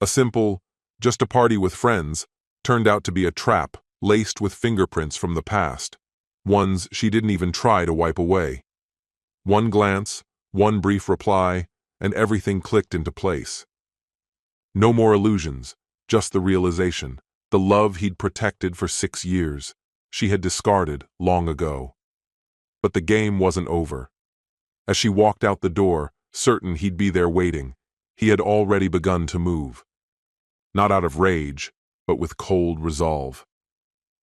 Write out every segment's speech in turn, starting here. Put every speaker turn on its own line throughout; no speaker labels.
A simple, just a party with friends, turned out to be a trap laced with fingerprints from the past, ones she didn't even try to wipe away. One glance, one brief reply, and everything clicked into place. No more illusions, just the realization. The love he'd protected for 6 years, she had discarded long ago. But the game wasn't over. As she walked out the door, certain he'd be there waiting, he had already begun to move. Not out of rage, but with cold resolve.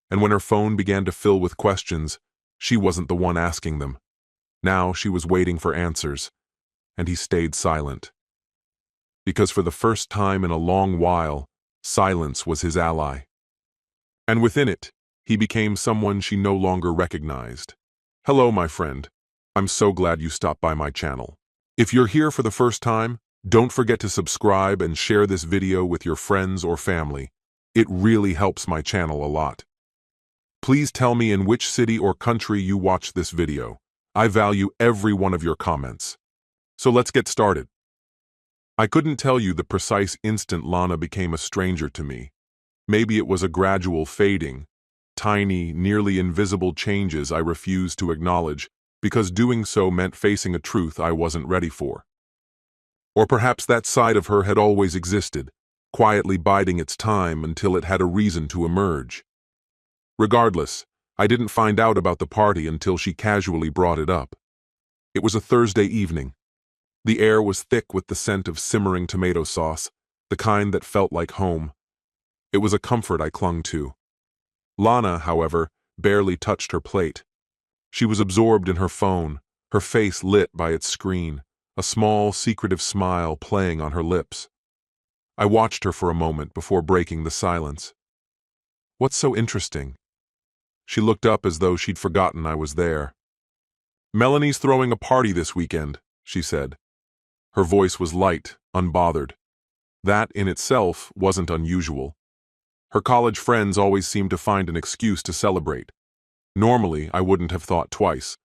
And when her phone began to fill with questions, she wasn't the one asking them. Now she was waiting for answers, and he stayed silent. Because for the first time in a long while, silence was his ally. And within it, he became someone she no longer recognized. Hello, my friend. I'm so glad you stopped by my channel. If you're here for the first time, don't forget to subscribe and share this video with your friends or family. It really helps my channel a lot. Please tell me in which city or country you watch this video. I value every one of your comments. So let's get started. I couldn't tell you the precise instant Lana became a stranger to me. Maybe it was a gradual fading, tiny, nearly invisible changes I refused to acknowledge, because doing so meant facing a truth I wasn't ready for. Or perhaps that side of her had always existed, quietly biding its time until it had a reason to emerge. Regardless, I didn't find out about the party until she casually brought it up. It was a Thursday evening. The air was thick with the scent of simmering tomato sauce, the kind that felt like home. It was a comfort I clung to. Lana, however, barely touched her plate. She was absorbed in her phone, her face lit by its screen, a small, secretive smile playing on her lips. I watched her for a moment before breaking the silence. What's so interesting? She looked up as though she'd forgotten I was there. Melanie's throwing a party this weekend, she said. Her voice was light, unbothered. That, in itself, wasn't unusual. Her college friends always seemed to find an excuse to celebrate. Normally, I wouldn't have thought twice.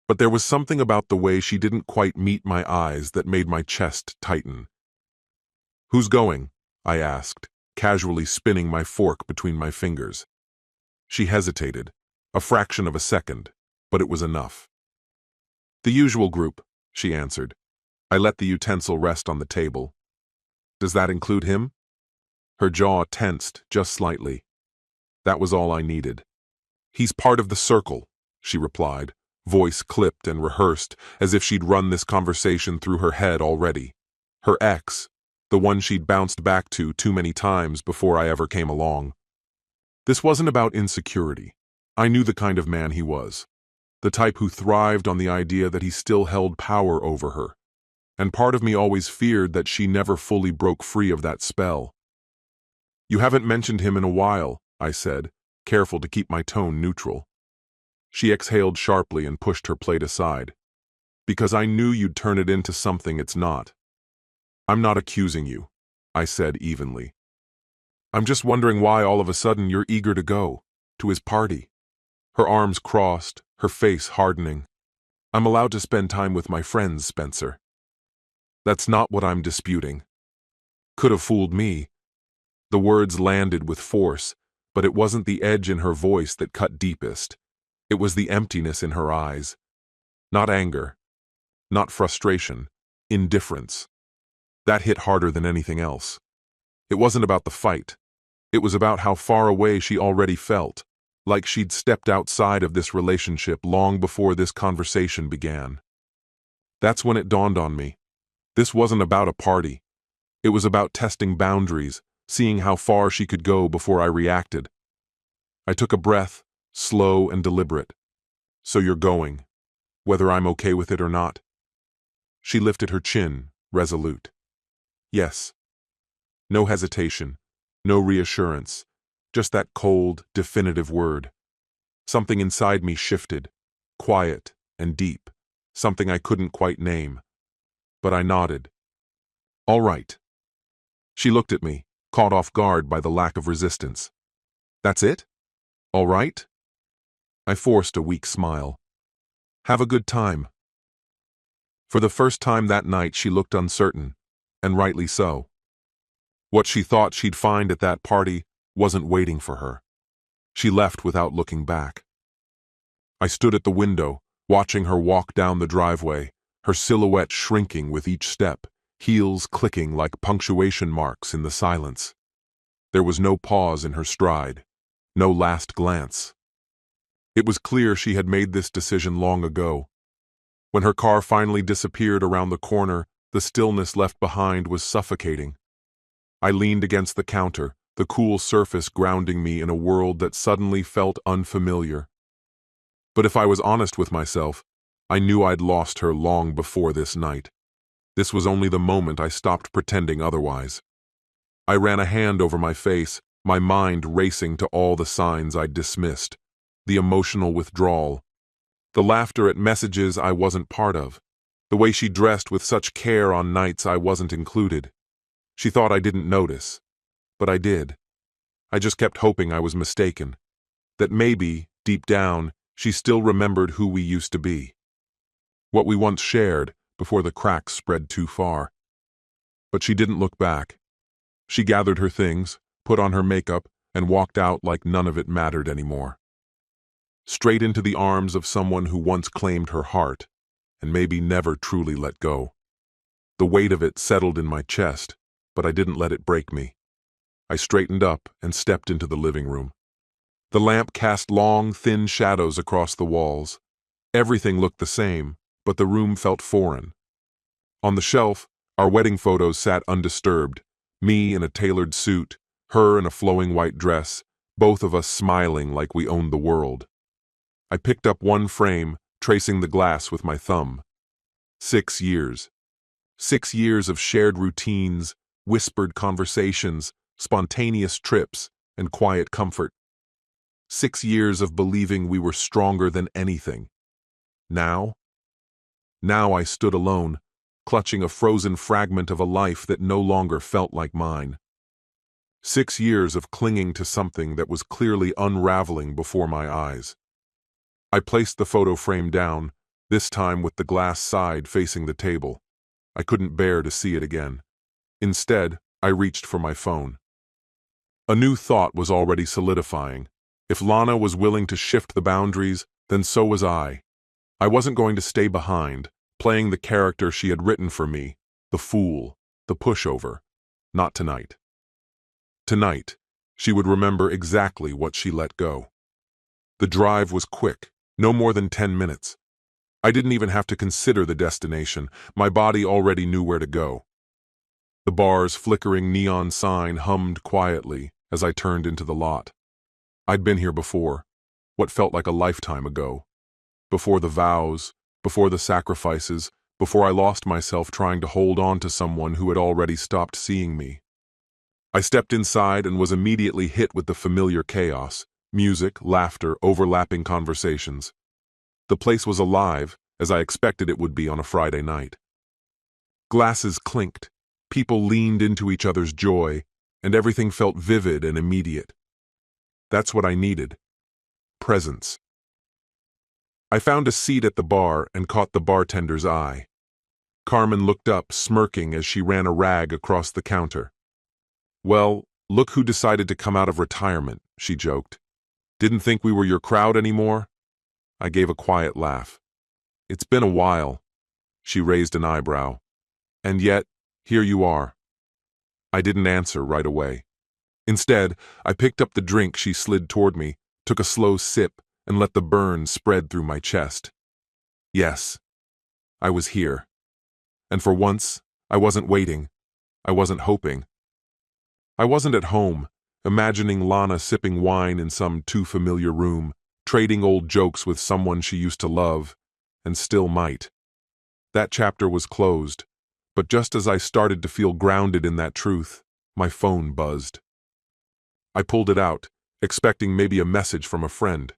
But there was something about the way she didn't quite meet my eyes that made my chest tighten. Who's going? I asked, casually spinning my fork between my fingers. She hesitated, a fraction of a second, but it was enough. The usual group, she answered. I let the utensil rest on the table. Does that include him? Her jaw tensed just slightly. That was all I needed. He's part of the circle, she replied, voice clipped and rehearsed, as if she'd run this conversation through her head already. Her ex, the one she'd bounced back to too many times before I ever came along. This wasn't about insecurity. I knew the kind of man he was. The type who thrived on the idea that he still held power over her. And part of me always feared that she never fully broke free of that spell. You haven't mentioned him in a while, I said, careful to keep my tone neutral. She exhaled sharply and pushed her plate aside. Because I knew you'd turn it into something it's not. I'm not accusing you, I said evenly. I'm just wondering why all of a sudden you're eager to go, to his party. Her arms crossed, her face hardening. I'm allowed to spend time with my friends, Spencer. That's not what I'm disputing. Could have fooled me. The words landed with force, but it wasn't the edge in her voice that cut deepest. It was the emptiness in her eyes. Not anger, not frustration, indifference. That hit harder than anything else. It wasn't about the fight. It was about how far away she already felt, like she'd stepped outside of this relationship long before this conversation began. That's when it dawned on me. This wasn't about a party. It was about testing boundaries, seeing how far she could go before I reacted. I took a breath, slow and deliberate. So you're going, whether I'm okay with it or not? She lifted her chin, resolute. Yes. No hesitation, no reassurance, just that cold, definitive word. Something inside me shifted, quiet and deep, something I couldn't quite name. But I nodded. All right. She looked at me, caught off guard by the lack of resistance. That's it? All right? I forced a weak smile. Have a good time. For the first time that night she looked uncertain, and rightly so. What she thought she'd find at that party wasn't waiting for her. She left without looking back. I stood at the window, watching her walk down the driveway, her silhouette shrinking with each step, heels clicking like punctuation marks in the silence. There was no pause in her stride, no last glance. It was clear she had made this decision long ago. When her car finally disappeared around the corner, the stillness left behind was suffocating. I leaned against the counter, the cool surface grounding me in a world that suddenly felt unfamiliar. But if I was honest with myself, I knew I'd lost her long before this night. This was only the moment I stopped pretending otherwise. I ran a hand over my face, my mind racing to all the signs I'd dismissed. The emotional withdrawal, the laughter at messages I wasn't part of, the way she dressed with such care on nights I wasn't included. She thought I didn't notice, but I did. I just kept hoping I was mistaken, that maybe, deep down, she still remembered who we used to be, what we once shared before the cracks spread too far. But she didn't look back. She gathered her things, put on her makeup, and walked out like none of it mattered anymore. Straight into the arms of someone who once claimed her heart, and maybe never truly let go. The weight of it settled in my chest, but I didn't let it break me. I straightened up and stepped into the living room. The lamp cast long, thin shadows across the walls. Everything looked the same, but the room felt foreign. On the shelf, our wedding photos sat undisturbed, me in a tailored suit, her in a flowing white dress, both of us smiling like we owned the world. I picked up one frame, tracing the glass with my thumb. 6 years. 6 years of shared routines, whispered conversations, spontaneous trips, and quiet comfort. 6 years of believing we were stronger than anything. Now I stood alone, clutching a frozen fragment of a life that no longer felt like mine. 6 years of clinging to something that was clearly unraveling before my eyes. I placed the photo frame down, this time with the glass side facing the table. I couldn't bear to see it again. Instead, I reached for my phone. A new thought was already solidifying. If Lana was willing to shift the boundaries, then so was I. I wasn't going to stay behind, playing the character she had written for me, the fool, the pushover. Not tonight. Tonight, she would remember exactly what she let go. The drive was quick, no more than 10 minutes. I didn't even have to consider the destination. My body already knew where to go. The bar's flickering neon sign hummed quietly as I turned into the lot. I'd been here before, what felt like a lifetime ago. Before the vows, before the sacrifices, before I lost myself trying to hold on to someone who had already stopped seeing me. I stepped inside and was immediately hit with the familiar chaos, music, laughter, overlapping conversations. The place was alive, as I expected it would be on a Friday night. Glasses clinked, people leaned into each other's joy, and everything felt vivid and immediate. That's what I needed. Presence. I found a seat at the bar and caught the bartender's eye. Carmen looked up, smirking as she ran a rag across the counter. "Well, look who decided to come out of retirement," she joked. "Didn't think we were your crowd anymore?" I gave a quiet laugh. "It's been a while." She raised an eyebrow. "And yet, here you are." I didn't answer right away. Instead, I picked up the drink she slid toward me, took a slow sip, and let the burn spread through my chest. Yes, I was here. And for once, I wasn't waiting. I wasn't hoping. I wasn't at home, imagining Lana sipping wine in some too familiar room, trading old jokes with someone she used to love, and still might. That chapter was closed, but just as I started to feel grounded in that truth, my phone buzzed. I pulled it out, expecting maybe a message from a friend.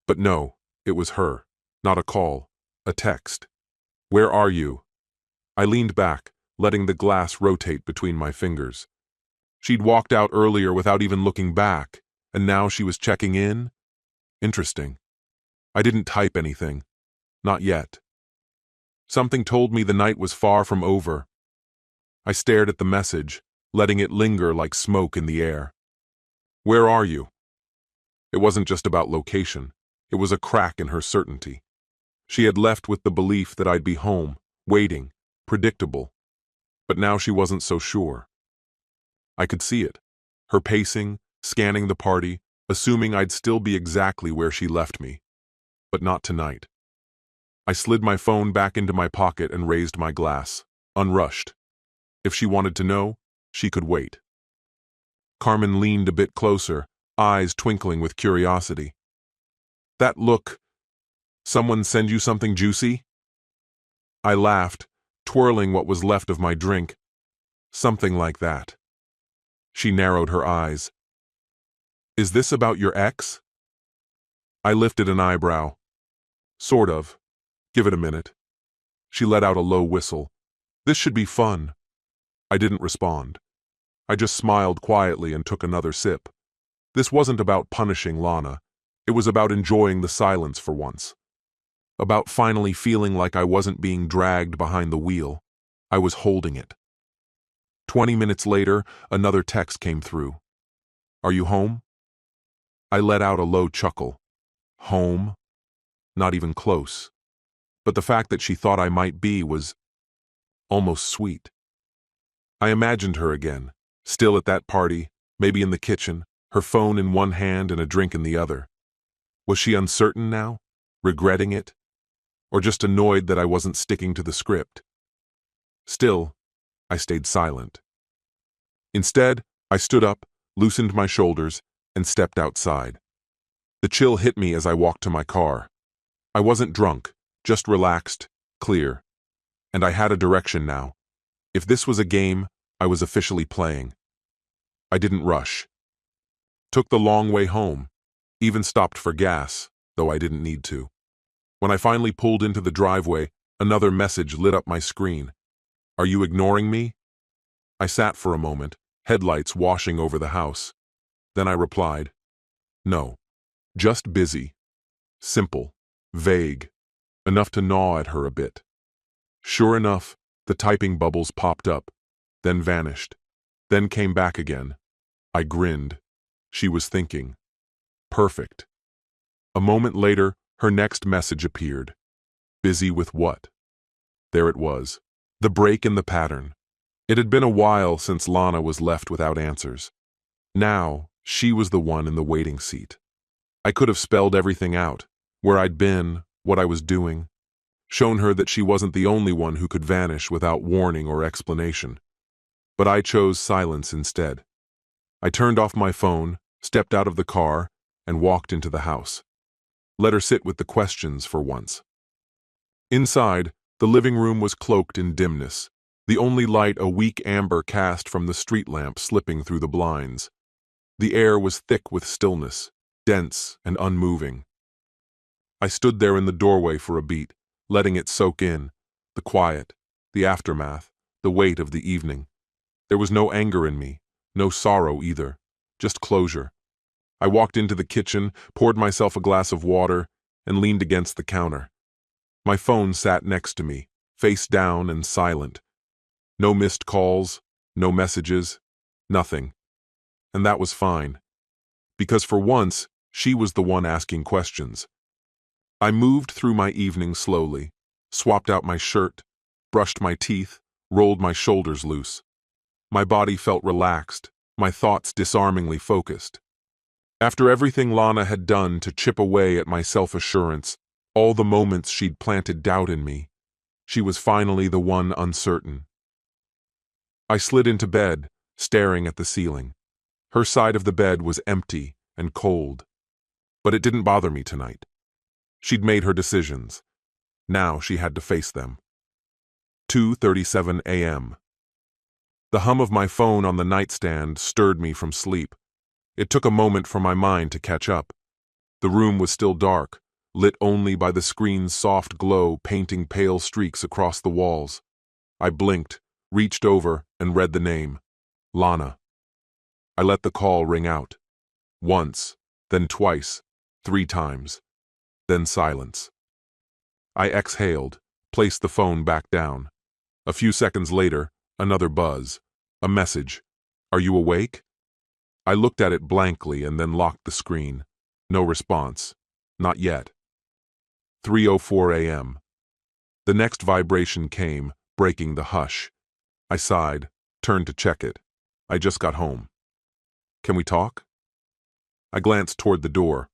But no, it was her. Not a call, a text. "Where are you?" I leaned back, letting the glass rotate between my fingers. She'd walked out earlier without even looking back, and now she was checking in? Interesting. I didn't type anything. Not yet. Something told me the night was far from over. I stared at the message, letting it linger like smoke in the air. "Where are you?" It wasn't just about location. It was a crack in her certainty. She had left with the belief that I'd be home, waiting, predictable. But now she wasn't so sure. I could see it. Her pacing, scanning the party, assuming I'd still be exactly where she left me. But not tonight. I slid my phone back into my pocket and raised my glass, unrushed. If she wanted to know, she could wait. Carmen leaned a bit closer, eyes twinkling with curiosity. "That look. Someone send you something juicy?" I laughed, twirling what was left of my drink. "Something like that." She narrowed her eyes. "Is this about your ex?" I lifted an eyebrow. "Sort of. Give it a minute." She let out a low whistle. "This should be fun." I didn't respond. I just smiled quietly and took another sip. This wasn't about punishing Lana. It was about enjoying the silence for once. About finally feeling like I wasn't being dragged behind the wheel. I was holding it. 20 minutes later, another text came through. "Are you home?" I let out a low chuckle. Home? Not even close. But the fact that she thought I might be was almost sweet. I imagined her again, still at that party, maybe in the kitchen, her phone in one hand and a drink in the other. Was she uncertain now? Regretting it? Or just annoyed that I wasn't sticking to the script? Still, I stayed silent. Instead, I stood up, loosened my shoulders, and stepped outside. The chill hit me as I walked to my car. I wasn't drunk, just relaxed, clear. And I had a direction now. If this was a game, I was officially playing. I didn't rush. Took the long way home. Even stopped for gas, though I didn't need to. When I finally pulled into the driveway, another message lit up my screen. "Are you ignoring me?" I sat for a moment, headlights washing over the house. Then I replied, "No, just busy." Simple, vague, enough to gnaw at her a bit. Sure enough, the typing bubbles popped up, then vanished, then came back again. I grinned. She was thinking. Perfect. A moment later, her next message appeared. Busy with what? There it was. The break in the pattern. It had been a while since Lana was left without answers. Now, she was the one in the waiting seat. I could have spelled everything out, where I'd been, what I was doing, shown her that she wasn't the only one who could vanish without warning or explanation. But I chose silence instead. I turned off my phone, stepped out of the car, and walked into the house. Let her sit with the questions for once. Inside, the living room was cloaked in dimness, the only light a weak amber cast from the street lamp slipping through the blinds. The air was thick with stillness, dense and unmoving. I stood there in the doorway for a beat, letting it soak in, the quiet, the aftermath, the weight of the evening. There was no anger in me, no sorrow either, just closure. I walked into the kitchen, poured myself a glass of water, and leaned against the counter. My phone sat next to me, face down and silent. No missed calls, no messages, nothing. And that was fine. Because for once, she was the one asking questions. I moved through my evening slowly, swapped out my shirt, brushed my teeth, rolled my shoulders loose. My body felt relaxed, my thoughts disarmingly focused. After everything Lana had done to chip away at my self-assurance, all the moments she'd planted doubt in me, she was finally the one uncertain. I slid into bed, staring at the ceiling. Her side of the bed was empty and cold. But it didn't bother me tonight. She'd made her decisions. Now she had to face them. 2:37 a.m. The hum of my phone on the nightstand stirred me from sleep. It took a moment for my mind to catch up. The room was still dark, lit only by the screen's soft glow painting pale streaks across the walls. I blinked, reached over, and read the name. Lana. I let the call ring out. Once, then twice, 3 times. Then silence. I exhaled, placed the phone back down. A few seconds later, another buzz. A message. Are you awake? I looked at it blankly and then locked the screen. No response. Not yet. 3:04 a.m. The next vibration came, breaking the hush. I sighed, turned to check it. I just got home. Can we talk? I glanced toward the door.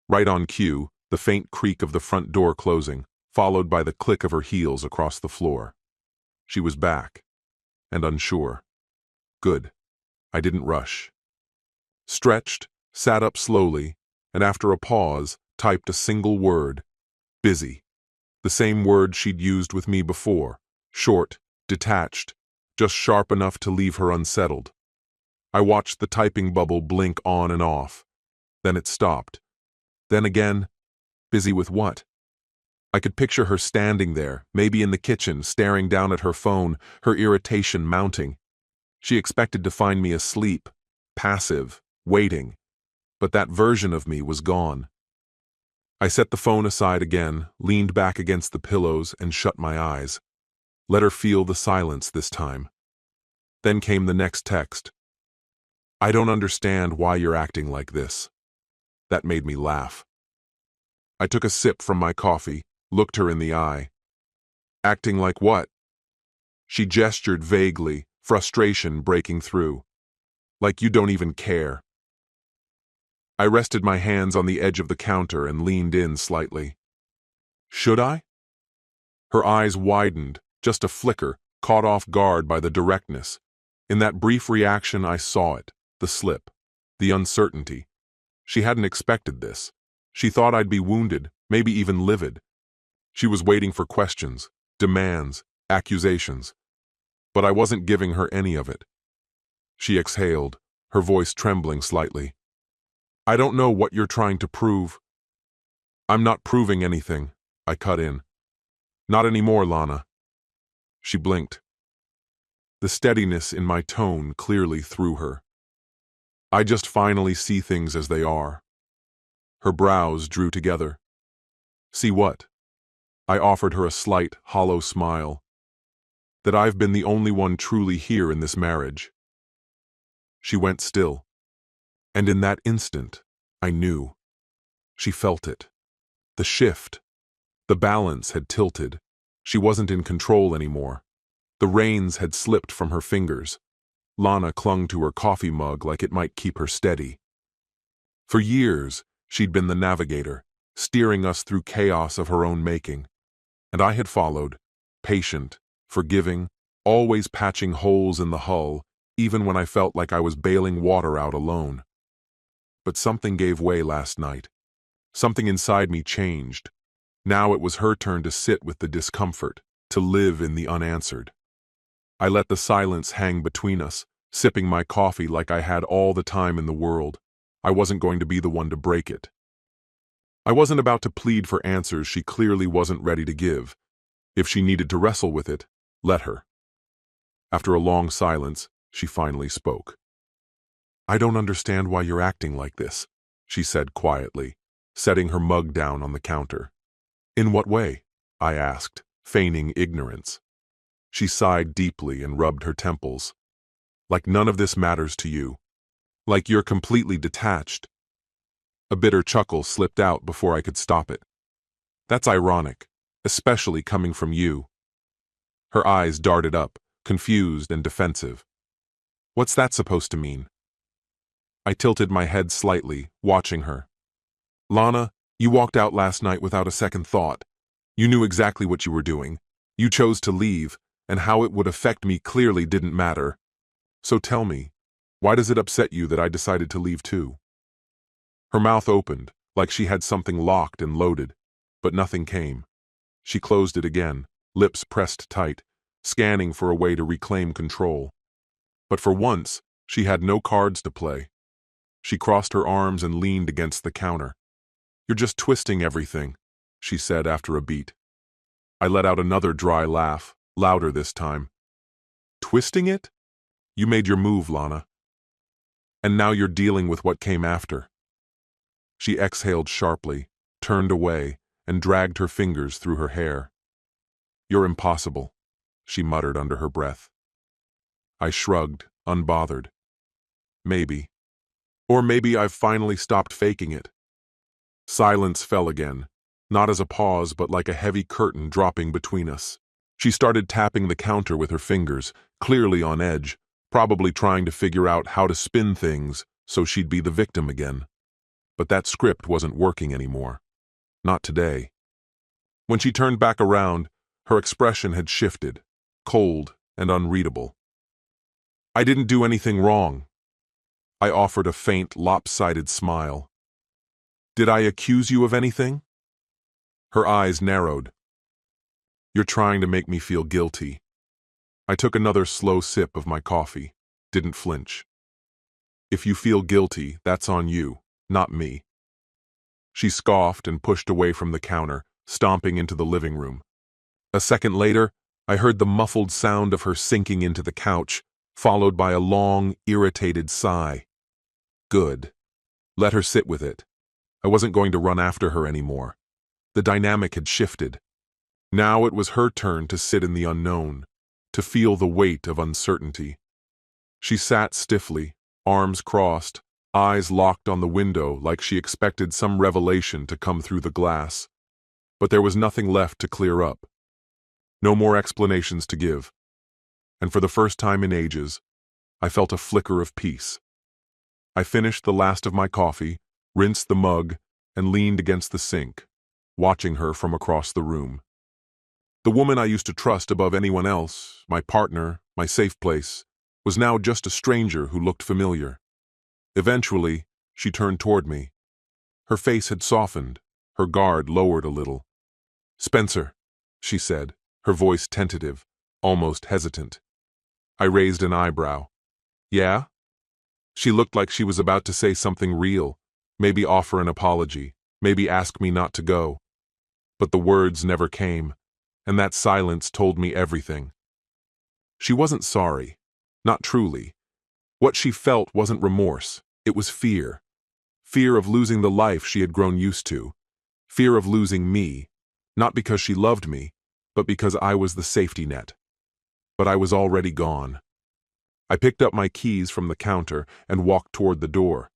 Right on cue, the faint creak of the front door closing, followed by the click of her heels across the floor. She was back, and unsure. Good. I didn't rush. Stretched, sat up slowly, and after a pause, typed a single word. Busy. The same word she'd used with me before. Short, detached, just sharp enough to leave her unsettled. I watched the typing bubble blink on and off. Then it stopped. Then again, busy with what? I could picture her standing there, maybe in the kitchen, staring down at her phone, her irritation mounting. She expected to find me asleep, passive, waiting. But that version of me was gone. I set the phone aside again, leaned back against the pillows, and shut my eyes. Let her feel the silence this time. Then came the next text. I don't understand why you're acting like this. That made me laugh. I took a sip from my coffee, looked her in the eye. Acting like what? She gestured vaguely, frustration breaking through. Like you don't even care. I rested my hands on the edge of the counter and leaned in slightly. Should I? Her eyes widened, just a flicker, caught off guard by the directness. In that brief reaction I saw it, the slip, the uncertainty. She hadn't expected this. She thought I'd be wounded, maybe even livid. She was waiting for questions, demands, accusations. But I wasn't giving her any of it. She exhaled, her voice trembling slightly. I don't know what you're trying to prove. I'm not proving anything, I cut in. Not anymore, Lana. She blinked. The steadiness in my tone clearly threw her. I just finally see things as they are. Her brows drew together. See what? I offered her a slight, hollow smile. That I've been the only one truly here in this marriage. She went still. And in that instant, I knew. She felt it. The shift. The balance had tilted. She wasn't in control anymore. The reins had slipped from her fingers. Lana clung to her coffee mug like it might keep her steady. For years, she'd been the navigator, steering us through chaos of her own making. And I had followed, patient, forgiving, always patching holes in the hull, even when I felt like I was bailing water out alone. But something gave way last night. Something inside me changed. Now it was her turn to sit with the discomfort, to live in the unanswered. I let the silence hang between us, sipping my coffee like I had all the time in the world. I wasn't going to be the one to break it. I wasn't about to plead for answers she clearly wasn't ready to give. If she needed to wrestle with it, let her. After a long silence, she finally spoke. I don't understand why you're acting like this, she said quietly, setting her mug down on the counter. In what way? I asked, feigning ignorance. She sighed deeply and rubbed her temples. Like none of this matters to you. Like you're completely detached. A bitter chuckle slipped out before I could stop it. That's ironic, especially coming from you. Her eyes darted up, confused and defensive. What's that supposed to mean? I tilted my head slightly, watching her. Lana, you walked out last night without a second thought. You knew exactly what you were doing. You chose to leave, and how it would affect me clearly didn't matter. So tell me, why does it upset you that I decided to leave too? Her mouth opened, like she had something locked and loaded, but nothing came. She closed it again, lips pressed tight, scanning for a way to reclaim control. But for once, she had no cards to play. She crossed her arms and leaned against the counter. You're just twisting everything, she said after a beat. I let out another dry laugh, louder this time. Twisting it? You made your move, Lana. And now you're dealing with what came after. She exhaled sharply, turned away, and dragged her fingers through her hair. You're impossible, she muttered under her breath. I shrugged, unbothered. maybe. Or maybe I've finally stopped faking it. Silence fell again, not as a pause but like a heavy curtain dropping between us. She started tapping the counter with her fingers, clearly on edge, probably trying to figure out how to spin things so she'd be the victim again. But that script wasn't working anymore. Not today. When she turned back around, her expression had shifted, cold and unreadable. I didn't do anything wrong. I offered a faint, lopsided smile. Did I accuse you of anything? Her eyes narrowed. You're trying to make me feel guilty. I took another slow sip of my coffee, didn't flinch. If you feel guilty, that's on you, not me. She scoffed and pushed away from the counter, stomping into the living room. A second later, I heard the muffled sound of her sinking into the couch, followed by a long, irritated sigh. Good. Let her sit with it. I wasn't going to run after her anymore. The dynamic had shifted. Now it was her turn to sit in the unknown, to feel the weight of uncertainty. She sat stiffly, arms crossed, eyes locked on the window like she expected some revelation to come through the glass. But there was nothing left to clear up. No more explanations to give. And for the first time in ages, I felt a flicker of peace. I finished the last of my coffee, rinsed the mug, and leaned against the sink, watching her from across the room. The woman I used to trust above anyone else, my partner, my safe place, was now just a stranger who looked familiar. Eventually, she turned toward me. Her face had softened, her guard lowered a little. "Spencer," she said, her voice tentative, almost hesitant. I raised an eyebrow. "Yeah?" She looked like she was about to say something real, maybe offer an apology, maybe ask me not to go. But the words never came, and that silence told me everything. She wasn't sorry, not truly. What she felt wasn't remorse, it was fear. Fear of losing the life she had grown used to. Fear of losing me, not because she loved me, but because I was the safety net. But I was already gone. I picked up my keys from the counter and walked toward the door.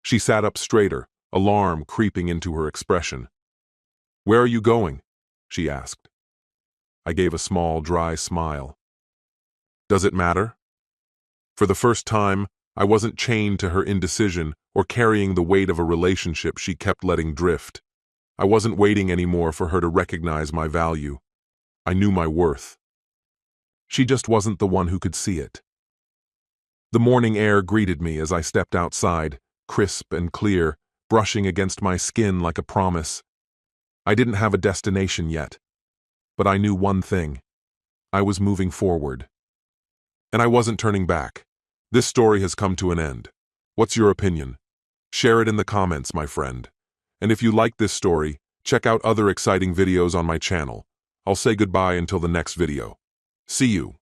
She sat up straighter, alarm creeping into her expression. "Where are you going?" she asked. I gave a small, dry smile. Does it matter? For the first time, I wasn't chained to her indecision or carrying the weight of a relationship she kept letting drift. I wasn't waiting anymore for her to recognize my value. I knew my worth. She just wasn't the one who could see it. The morning air greeted me as I stepped outside, crisp and clear, brushing against my skin like a promise. I didn't have a destination yet, but I knew one thing. I was moving forward. And I wasn't turning back. This story has come to an end. What's your opinion? Share it in the comments, my friend. And if you like this story, check out other exciting videos on my channel. I'll say goodbye until the next video. See you.